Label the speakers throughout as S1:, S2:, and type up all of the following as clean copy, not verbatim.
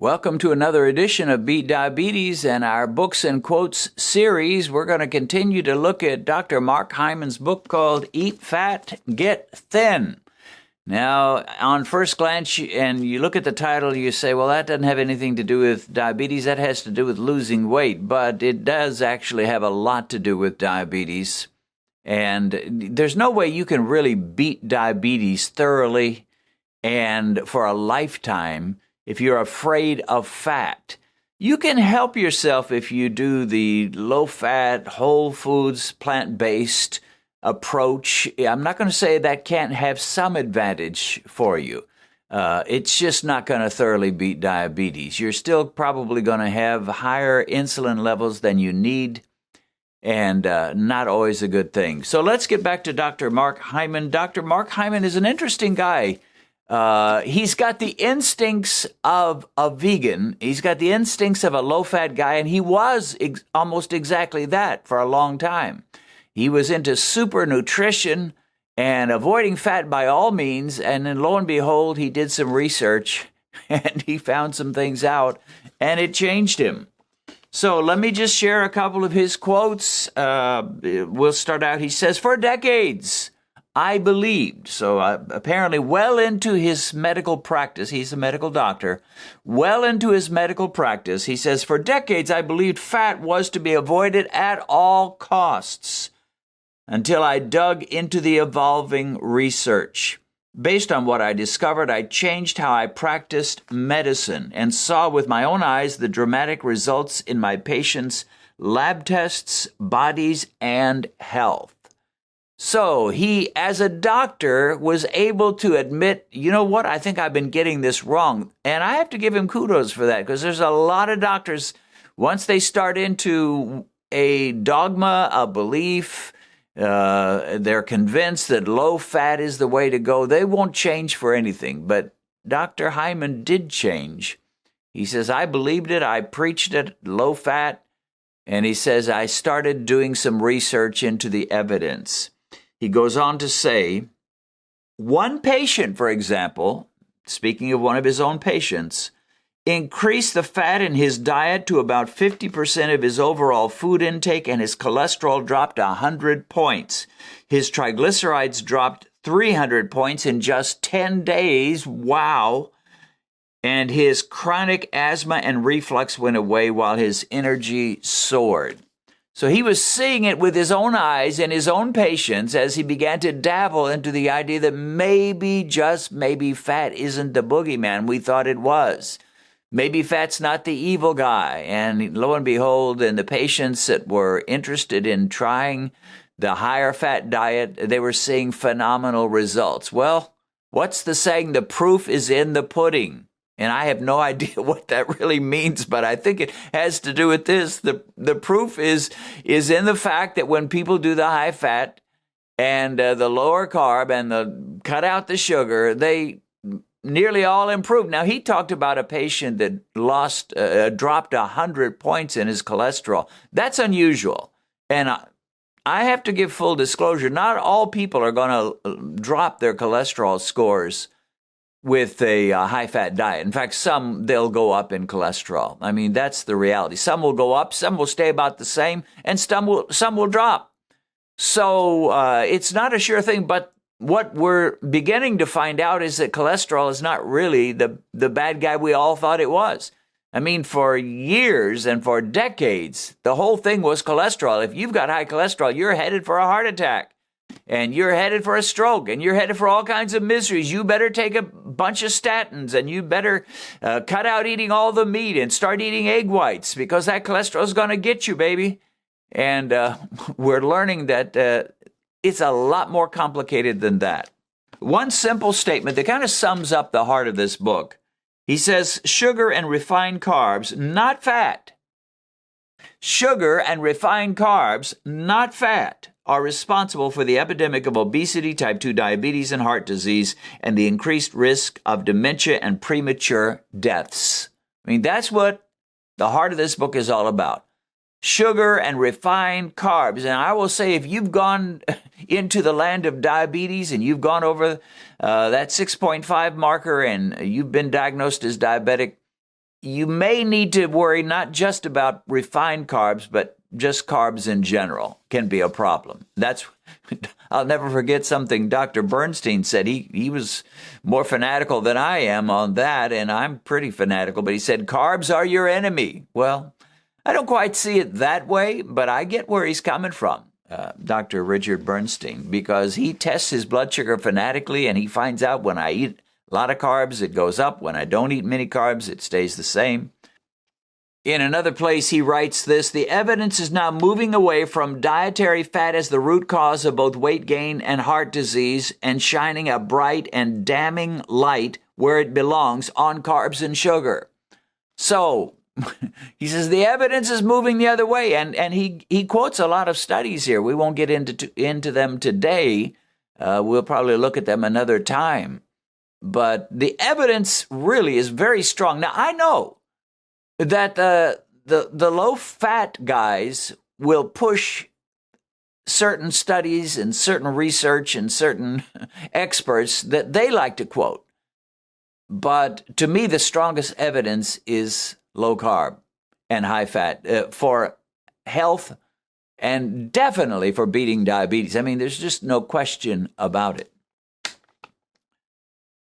S1: Welcome to another edition of Beat Diabetes and our Books and Quotes series. We're going to continue to look at Dr. Mark Hyman's book called Eat Fat, Get Thin. Now, on first glance, and you look at the title, you say, well, that doesn't have anything to do with diabetes. That has to do with losing weight, but it does actually have a lot to do with diabetes. And there's no way you can really beat diabetes thoroughly and for a lifetime if you're afraid of fat. You can help yourself if you do the low-fat, whole foods, plant-based approach. I'm not going to say that can't have some advantage for you. It's just not going to thoroughly beat diabetes. You're still probably going to have higher insulin levels than you need, and not always a good thing. So let's get back to Dr. Mark Hyman. Dr. Mark Hyman is an interesting guy. He's got the instincts of a vegan. He's got the instincts of a low-fat guy, and he was almost exactly that for a long time. He was into super nutrition and avoiding fat by all means, and then lo and behold, he did some research, and he found some things out, and it changed him. So let me just share a couple of his quotes. We'll start out. He says, "For decades, I believed," so apparently well into his medical practice, he's a medical doctor, well into his medical practice, he says, "For decades I believed fat was to be avoided at all costs until I dug into the evolving research. Based on what I discovered, I changed how I practiced medicine and saw with my own eyes the dramatic results in my patients' lab tests, bodies, and health." So he, as a doctor, was able to admit, you know what, I think I've been getting this wrong. And I have to give him kudos for that, because there's a lot of doctors, once they start into a dogma, a belief, they're convinced that low fat is the way to go. They won't change for anything. But Dr. Hyman did change. He says, I believed it, I preached it, low fat. And he says, I started doing some research into the evidence. He goes on to say, one patient, for example, speaking of one of his own patients, increased the fat in his diet to about 50% of his overall food intake, and his cholesterol dropped 100 points. His triglycerides dropped 300 points in just 10 days. Wow. And his chronic asthma and reflux went away while his energy soared. So he was seeing it with his own eyes and his own patients as he began to dabble into the idea that maybe, just maybe, fat isn't the boogeyman we thought it was. Maybe fat's not the evil guy. And lo and behold, in the patients that were interested in trying the higher fat diet, they were seeing phenomenal results. Well, what's the saying? The proof is in the pudding. And I have no idea what that really means, but I think it has to do with this. The proof is in the fact that when people do the high fat and the lower carb and the cut out the sugar, they nearly all improve. Now, he talked about a patient that dropped 100 points in his cholesterol. That's unusual. And I have to give full disclosure. Not all people are going to drop their cholesterol scores with a high-fat diet. In fact, some, they'll go up in cholesterol. I mean, that's the reality. Some will go up, some will stay about the same, and some will drop. So it's not a sure thing, but what we're beginning to find out is that cholesterol is not really the bad guy we all thought it was. I mean, for years and for decades, the whole thing was cholesterol. If you've got high cholesterol, you're headed for a heart attack. And you're headed for a stroke, and you're headed for all kinds of miseries. You better take a bunch of statins, and you better cut out eating all the meat and start eating egg whites, because that cholesterol is going to get you, baby. And we're learning that it's a lot more complicated than that. One simple statement that kind of sums up the heart of this book. He says, sugar and refined carbs, not fat. Sugar and refined carbs, not fat, are responsible for the epidemic of obesity, type 2 diabetes, and heart disease, and the increased risk of dementia and premature deaths. I mean, that's what the heart of this book is all about. Sugar and refined carbs. And I will say, if you've gone into the land of diabetes and you've gone over that 6.5 marker and you've been diagnosed as diabetic, you may need to worry not just about refined carbs, but just carbs in general can be a problem. I'll never forget something Dr. Bernstein said. He was more fanatical than I am on that, and I'm pretty fanatical, but he said, carbs are your enemy. Well, I don't quite see it that way, but I get where he's coming from, Dr. Richard Bernstein, because he tests his blood sugar fanatically, and he finds out when I eat a lot of carbs, it goes up. When I don't eat many carbs, it stays the same. In another place, he writes this: the evidence is now moving away from dietary fat as the root cause of both weight gain and heart disease and shining a bright and damning light where it belongs on carbs and sugar. So, he says the evidence is moving the other way, and he quotes a lot of studies here. We won't get into them today. We'll probably look at them another time. But the evidence really is very strong. Now, I know that the low-fat guys will push certain studies and certain research and certain experts that they like to quote. But to me, the strongest evidence is low-carb and high-fat for health and definitely for beating diabetes. I mean, there's just no question about it.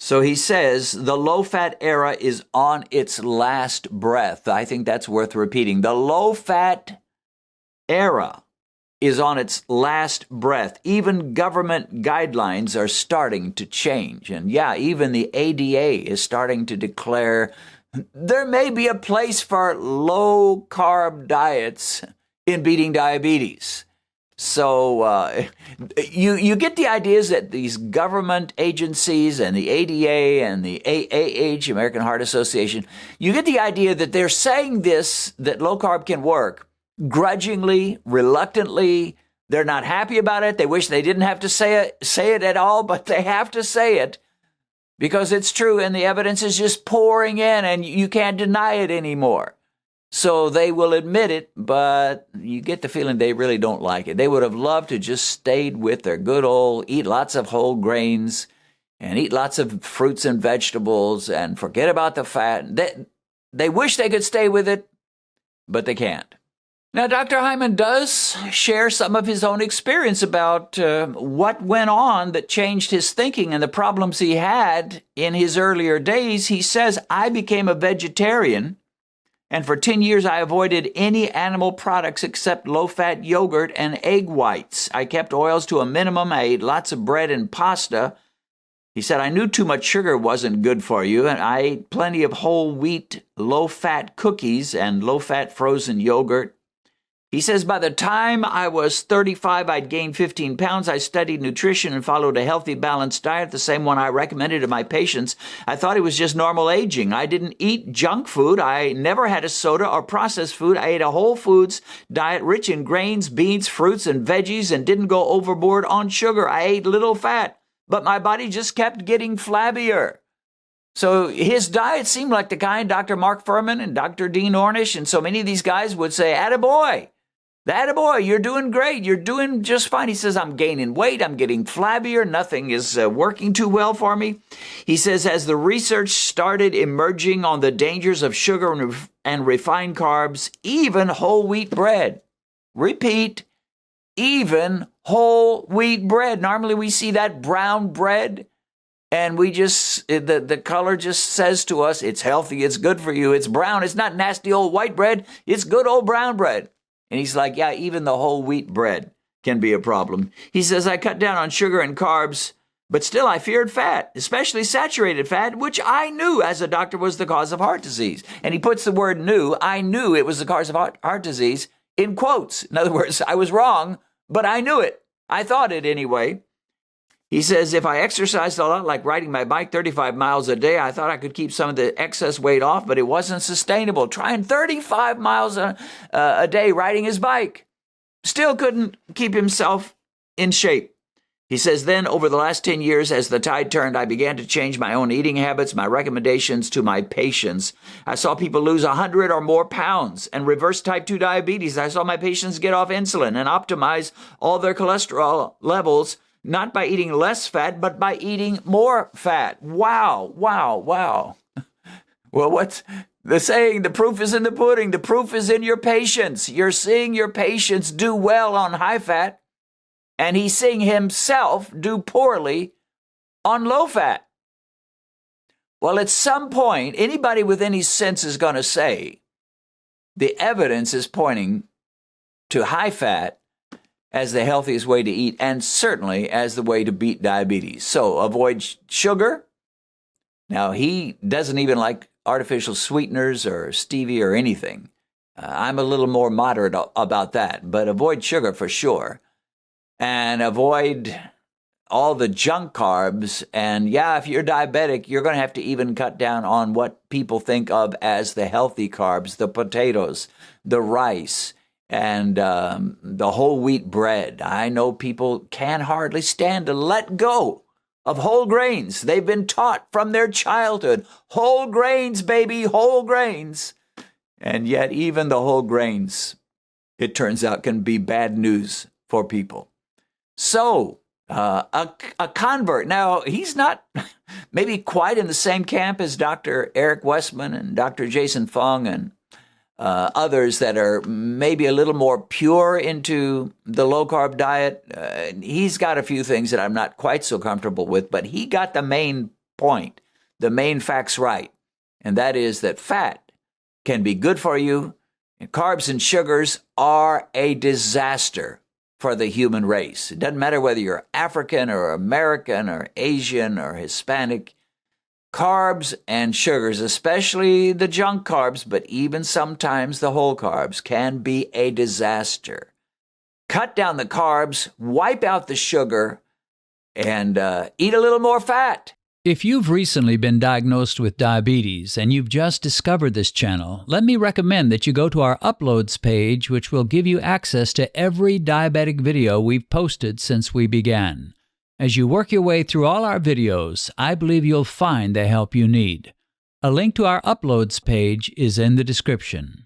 S1: So he says the low-fat era is on its last breath. I think that's worth repeating. The low-fat era is on its last breath. Even government guidelines are starting to change. And yeah, even the ADA is starting to declare there may be a place for low-carb diets in beating diabetes. So you get the ideas that these government agencies and the ADA and the AAH, American Heart Association, you get the idea that they're saying this, that low carb can work, grudgingly, reluctantly. They're not happy about it. They wish they didn't have to say it at all, but they have to say it because it's true and the evidence is just pouring in and you can't deny it anymore. So they will admit it, but you get the feeling they really don't like it. They would have loved to just stayed with their good old eat lots of whole grains and eat lots of fruits and vegetables and forget about the fat. They wish they could stay with it, but they can't. Now, Dr. Hyman does share some of his own experience about what went on that changed his thinking and the problems he had in his earlier days. He says, I became a vegetarian, and for 10 years I avoided any animal products except low-fat yogurt and egg whites. I kept oils to a minimum. I ate lots of bread and pasta. He said, I knew too much sugar wasn't good for you, and I ate plenty of whole wheat, low-fat cookies and low-fat frozen yogurt. He says, by the time I was 35, I'd gained 15 pounds. I studied nutrition and followed a healthy, balanced diet, the same one I recommended to my patients. I thought it was just normal aging. I didn't eat junk food. I never had a soda or processed food. I ate a whole foods diet rich in grains, beans, fruits, and veggies, and didn't go overboard on sugar. I ate little fat, but my body just kept getting flabbier. So his diet seemed like the kind Dr. Mark Furman and Dr. Dean Ornish and so many of these guys would say, attaboy. Attaboy, you're doing great. You're doing just fine. He says, I'm gaining weight. I'm getting flabbier. Nothing is working too well for me. He says, as the research started emerging on the dangers of sugar and refined carbs, even whole wheat bread. Repeat, even whole wheat bread. Normally we see that brown bread and we just, the color just says to us, it's healthy, it's good for you, it's brown. It's not nasty old white bread. It's good old brown bread. And he's like, yeah, even the whole wheat bread can be a problem. He says, I cut down on sugar and carbs, but still I feared fat, especially saturated fat, which I knew as a doctor was the cause of heart disease. And he puts the word knew. I knew it was the cause of heart disease in quotes. In other words, I was wrong, but I knew it. I thought it anyway. He says, if I exercised a lot, like riding my bike 35 miles a day, I thought I could keep some of the excess weight off, but it wasn't sustainable. Trying 35 miles a day riding his bike. Still couldn't keep himself in shape. He says, then over the last 10 years, as the tide turned, I began to change my own eating habits, my recommendations to my patients. I saw people lose 100 or more pounds and reverse type 2 diabetes. I saw my patients get off insulin and optimize all their cholesterol levels, not by eating less fat, but by eating more fat. Wow, wow, wow. Well, The saying, the proof is in the pudding. The proof is in your patients. You're seeing your patients do well on high fat, and he's seeing himself do poorly on low fat. Well, at some point, anybody with any sense is going to say the evidence is pointing to high fat as the healthiest way to eat, and certainly as the way to beat diabetes. So avoid sugar. Now, he doesn't even like artificial sweeteners or stevia or anything. I'm a little more moderate about that, but avoid sugar for sure. And avoid all the junk carbs. And yeah, if you're diabetic, you're going to have to even cut down on what people think of as the healthy carbs, the potatoes, the rice, and the whole wheat bread. I know people can hardly stand to let go of whole grains. They've been taught from their childhood, whole grains, baby, whole grains. And yet even the whole grains, it turns out, can be bad news for people. So a convert, now he's not maybe quite in the same camp as Dr. Eric Westman and Dr. Jason Fung and others that are maybe a little more pure into the low-carb diet. He's got a few things that I'm not quite so comfortable with, but he got the main point, the main facts right, and that is that fat can be good for you, and carbs and sugars are a disaster for the human race. It doesn't matter whether you're African or American or Asian or Hispanic. Carbs and sugars, especially the junk carbs, but even sometimes the whole carbs, can be a disaster. Cut down the carbs, wipe out the sugar, and eat a little more fat.
S2: If you've recently been diagnosed with diabetes and you've just discovered this channel, let me recommend that you go to our Uploads page, which will give you access to every diabetic video we've posted since we began. As you work your way through all our videos, I believe you'll find the help you need. A link to our Uploads page is in the description.